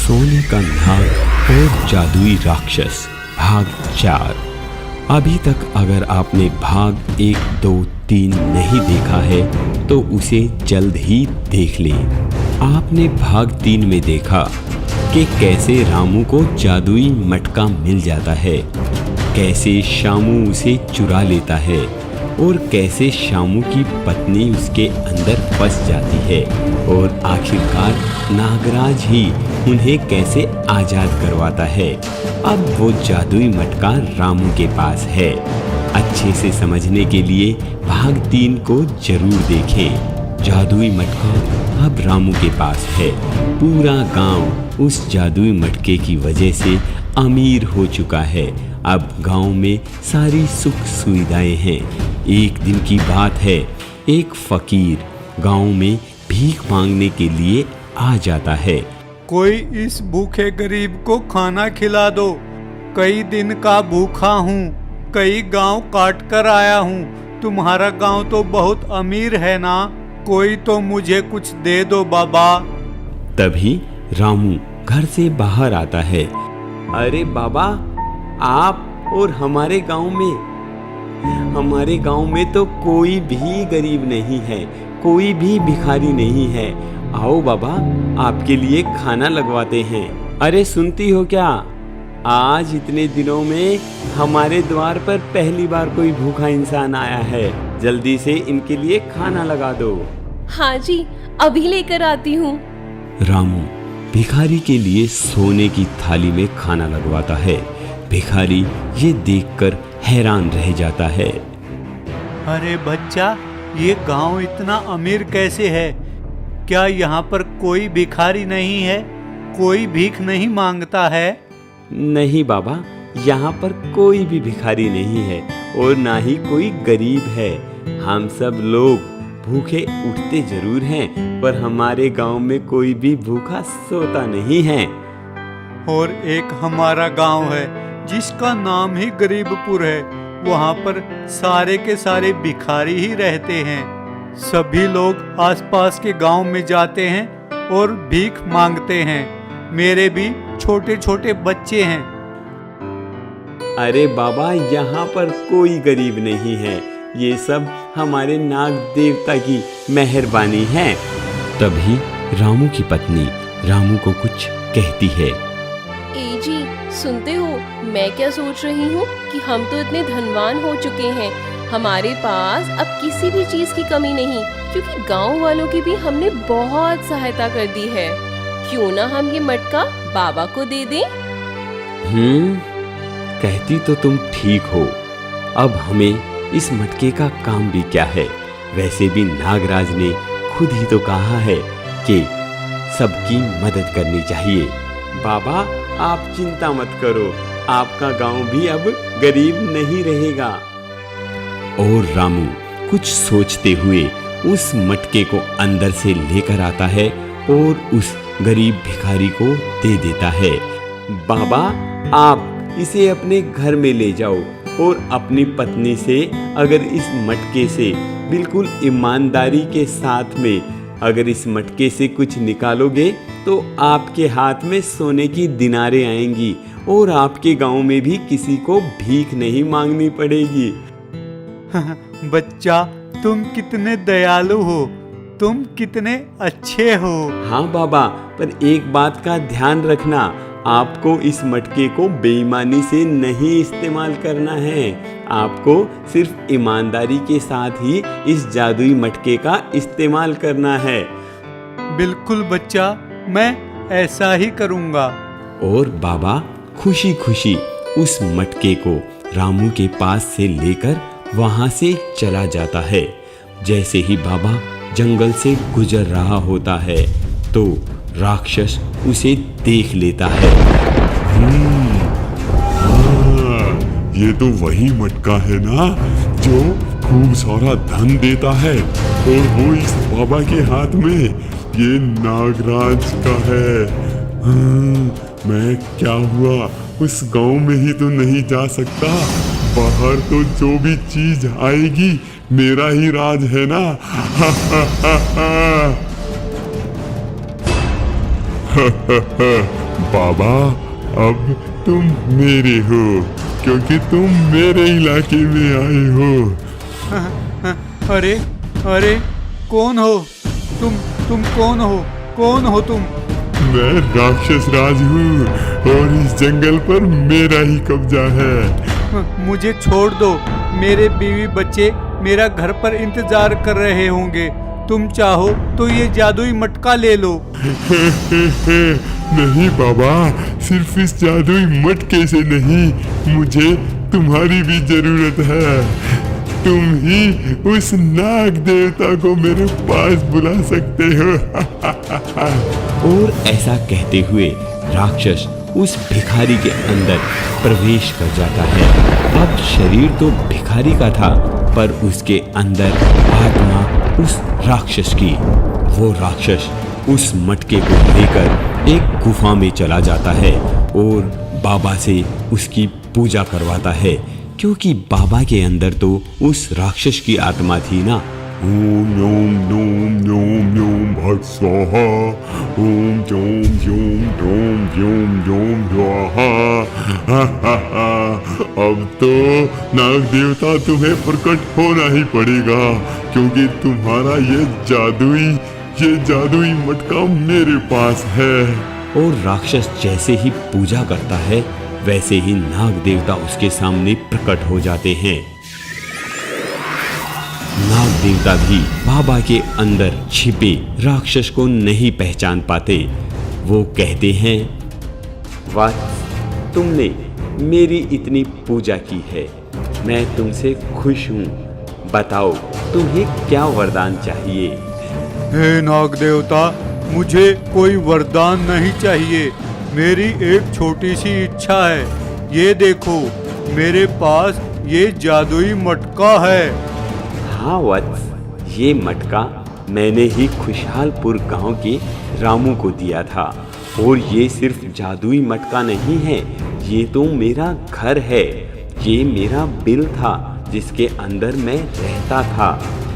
सोने का नाग और जादुई राक्षस भाग 4। अभी तक अगर आपने भाग 1, 2, 3 नहीं देखा है तो उसे जल्द ही देख लें। आपने भाग 3 में देखा कि कैसे रामू को जादुई मटका मिल जाता है, कैसे शामू उसे चुरा लेता है और कैसे शामू की पत्नी उसके अंदर फंस जाती है और आखिरकार नागराज ही उन्हें कैसे आज़ाद करवाता है। अब वो जादुई मटका रामू के पास है। अच्छे से समझने के लिए भाग 3 को जरूर देखें। जादुई मटका अब रामू के पास है। पूरा गांव उस जादुई मटके की वजह से अमीर हो चुका है। अब गांव में सारी सुख सुविधाएं हैं। एक दिन की बात है, एक फकीर गांव में भीख मांगने के लिए आ जाता है। कोई इस भूखे गरीब को खाना खिला दो, कई दिन का भूखा हूँ, कई गांव काट कर आया हूँ। तुम्हारा गांव तो बहुत अमीर है ना, कोई तो मुझे कुछ दे दो बाबा। तभी रामू घर से बाहर आता है। अरे बाबा, आप और हमारे गांव में तो कोई भी गरीब नहीं है, कोई भी भिखारी नहीं है। आओ बाबा, आपके लिए खाना लगवाते हैं। अरे सुनती हो क्या, आज इतने दिनों में हमारे द्वार पर पहली बार कोई भूखा इंसान आया है। जल्दी से इनके लिए खाना लगा दो। हाँ जी, अभी लेकर आती हूँ। रामू भिखारी के लिए सोने की थाली में खाना लगवाता है। भिखारी ये देखकर हैरान रह जाता है। अरे बच्चा, ये गांव इतना अमीर कैसे है? क्या यहाँ पर कोई भिखारी नहीं है? कोई भीख नहीं मांगता है? नहीं बाबा, यहाँ पर कोई भी भिखारी नहीं है और ना ही कोई गरीब है। हम सब लोग भूखे उठते जरूर हैं, पर हमारे गांव में कोई भी भूखा सोता नहीं है। और एक हमारा गांव है जिसका नाम ही गरीबपुर है। वहाँ पर सारे के सारे भिखारी ही रहते हैं। सभी लोग आसपास के गांव में जाते हैं और भीख मांगते हैं। मेरे भी छोटे छोटे बच्चे हैं। अरे बाबा, यहाँ पर कोई गरीब नहीं है। ये सब हमारे नाग देवता की मेहरबानी है। तभी रामू की पत्नी रामू को कुछ कहती है। ए जी, सुनते हो, मैं क्या सोच रही हूँ कि हम तो इतने धनवान हो चुके हैं, हमारे पास अब किसी भी चीज की कमी नहीं, क्योंकि गांव वालों की भी हमने बहुत सहायता कर दी है। क्यों ना हम ये मटका बाबा को दे दें? कहती तो तुम ठीक हो। अब हमें इस मटके का काम भी क्या है? वैसे भी नागराज ने खुद ही तो कहा है कि सबकी मदद करनी चाहिए। बाबा, आप चिंता मत करो, आपका गांव भी अब गरीब नहीं रहेगा। और रामू कुछ सोचते हुए उस मटके को अंदर से लेकर आता है और उस गरीब भिखारी को दे देता है। बाबा, आप इसे अपने घर में ले जाओ और अपनी पत्नी से अगर इस मटके से बिल्कुल ईमानदारी के साथ में अगर इस मटके से कुछ निकालोगे तो आपके हाथ में सोने की दिनारें आएंगी और आपके गांव में भी किसी को भीख नहीं मांगनी पड़ेगी। बच्चा, तुम कितने दयालु हो, तुम कितने अच्छे हो। हाँ बाबा, पर एक बात का ध्यान रखना, आपको इस मटके को बेईमानी से नहीं इस्तेमाल करना है। आपको सिर्फ ईमानदारी के साथ ही इस जादुई मटके का इस्तेमाल करना है। बिल्कुल बच्चा, मैं ऐसा ही करूँगा। और बाबा खुशी खुशी उस मटके को रामू के पास से लेकर वहां से चला जाता है। जैसे ही बाबा जंगल से गुजर रहा होता है तो राक्षस उसे देख लेता है। ये तो वही मटका है ना जो खूब सारा धन देता है, और वो इस बाबा के हाथ में ये नागराज का है। मैं क्या हुआ, उस गांव में ही तो नहीं जा सकता। बाहर तो जो भी चीज आएगी मेरा ही राज है ना। बाबा अब तुम मेरे हो, क्योंकि तुम मेरे इलाके में आए हो। अरे अरे कौन हो तुम कौन हो? कौन हो तुम? मैं राक्षस राज हूँ और इस जंगल पर मेरा ही कब्जा है। मुझे छोड़ दो, मेरे बीवी बच्चे मेरा घर पर इंतजार कर रहे होंगे। तुम चाहो तो ये जादुई मटका ले लो। नहीं बाबा, सिर्फ इस जादुई मटके से नहीं, मुझे तुम्हारी भी जरूरत है। तुम ही उस नाग देवता को मेरे पास बुला सकते हो। और ऐसा कहते हुए राक्षस उस भिखारी के अंदर प्रवेश कर जाता है। अब शरीर तो भिखारी का था, पर उसके अंदर आत्मा उस राक्षस की। वो राक्षस उस मटके को लेकर एक गुफा में चला जाता है और बाबा से उसकी पूजा करवाता है, क्योंकि बाबा के अंदर तो उस राक्षस की आत्मा थी ना। ओम नोम नोम नोम नोम भट स्वाहा, ओम जोम जोम डोम जोम जोम स्वाहा। अब तो नाग देवता तुम्हें प्रकट होना ही पड़ेगा, क्योंकि तुम्हारा ये जादुई मटका मेरे पास है। और राक्षस जैसे ही पूजा करता है, वैसे ही नाग देवता उसके सामने प्रकट हो जाते हैं। नाग देवता भी बाबा के अंदर छिपे राक्षस को नहीं पहचान पाते। वो कहते हैं, वत्स, तुमने मेरी इतनी पूजा की है, मैं तुमसे खुश हूँ। बताओ तुम्हें क्या वरदान चाहिए? हे नाग देवता, मुझे कोई वरदान नहीं चाहिए। मेरी एक छोटी सी इच्छा है। ये देखो, मेरे पास ये जादुई मटका है। हाँ वत्स, ये मटका मैंने ही खुशहालपुर गांव के रामू को दिया था। और ये सिर्फ जादुई मटका नहीं है, ये तो मेरा घर है। ये मेरा बिल था जिसके अंदर मैं रहता था।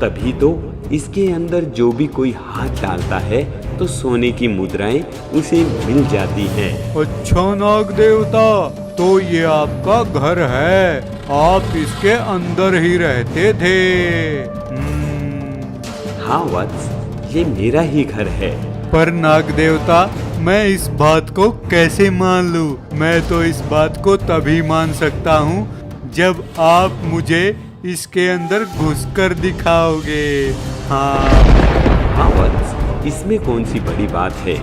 तभी तो इसके अंदर जो भी कोई हाथ डालता है तो सोने की मुद्राएं उसे मिल जाती हैं। अच्छा नाग देवता, तो ये आपका घर है, आप इसके अंदर ही रहते थे। हाँ वत्स, ये मेरा ही घर है। पर नाग देवता, मैं इस बात को कैसे मान लूं? मैं तो इस बात को तभी मान सकता हूँ जब आप मुझे इसके अंदर घुसकर दिखाओगे। हाँ वत्स, इसमें कौन सी बड़ी बात है?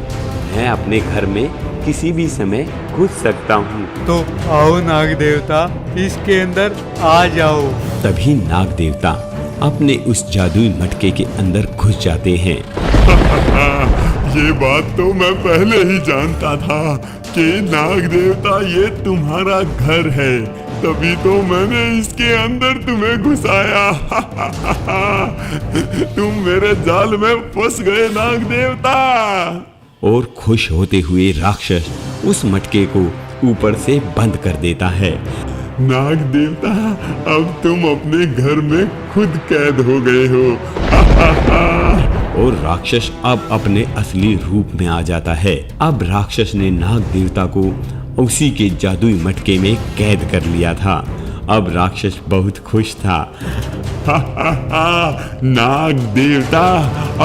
मैं अपने घर में किसी भी समय घुस सकता हूँ। तो आओ नाग देवता, इसके अंदर आ जाओ। तभी नाग देवता अपने उस जादुई मटके के अंदर घुस जाते हैं। ये बात तो मैं पहले ही जानता था कि नाग देवता ये तुम्हारा घर है, तभी तो मैंने इसके अंदर तुम्हें घुसाया। तुम मेरे जाल में फंस गए नाग देवता। और खुश होते हुए राक्षस उस मटके को ऊपर से बंद कर देता है। नाग देवता, अब तुम अपने घर में खुद कैद हो गए हो। और राक्षस अब अपने असली रूप में आ जाता है। अब राक्षस ने नाग देवता को उसी के जादुई मटके में कैद कर लिया था। अब राक्षस बहुत खुश था। नाग देवता,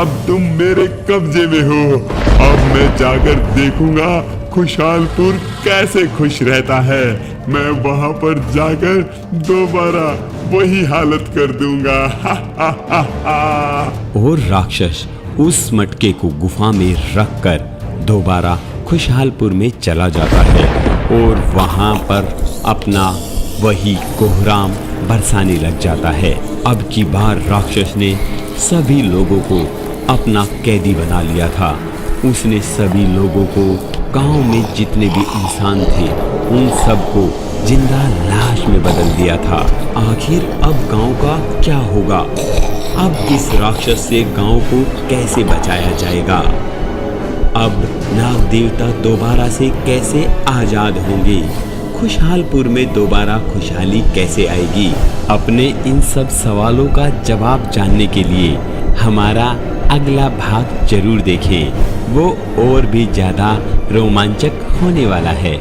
अब तुम मेरे कब्जे में हो। अब मैं जाकर देखूंगा खुशहालपुर कैसे खुश रहता है। मैं वहां पर जाकर दोबारा वही हालत कर दूंगा। और राक्षस उस मटके को गुफा में रखकर दोबारा खुशहालपुर में चला जाता है और वहां पर अपना वही कोहराम बरसाने लग जाता है। अब की बार राक्षस ने सभी लोगों को अपना कैदी बना लिया था। उसने सभी लोगों को, गांव में जितने भी इंसान थे, उन सबको जिंदा लाश में बदल दिया था। आखिर अब गांव का क्या होगा? अब इस राक्षस से गांव को कैसे बचाया जाएगा? अब नाग देवता दोबारा से कैसे आजाद होंगे? खुशहालपुर में दोबारा खुशहाली कैसे आएगी? अपने इन सब सवालों का जवाब जानने के लिए हमारा अगला भाग जरूर देखें, वो और भी ज़्यादा रोमांचक होने वाला है।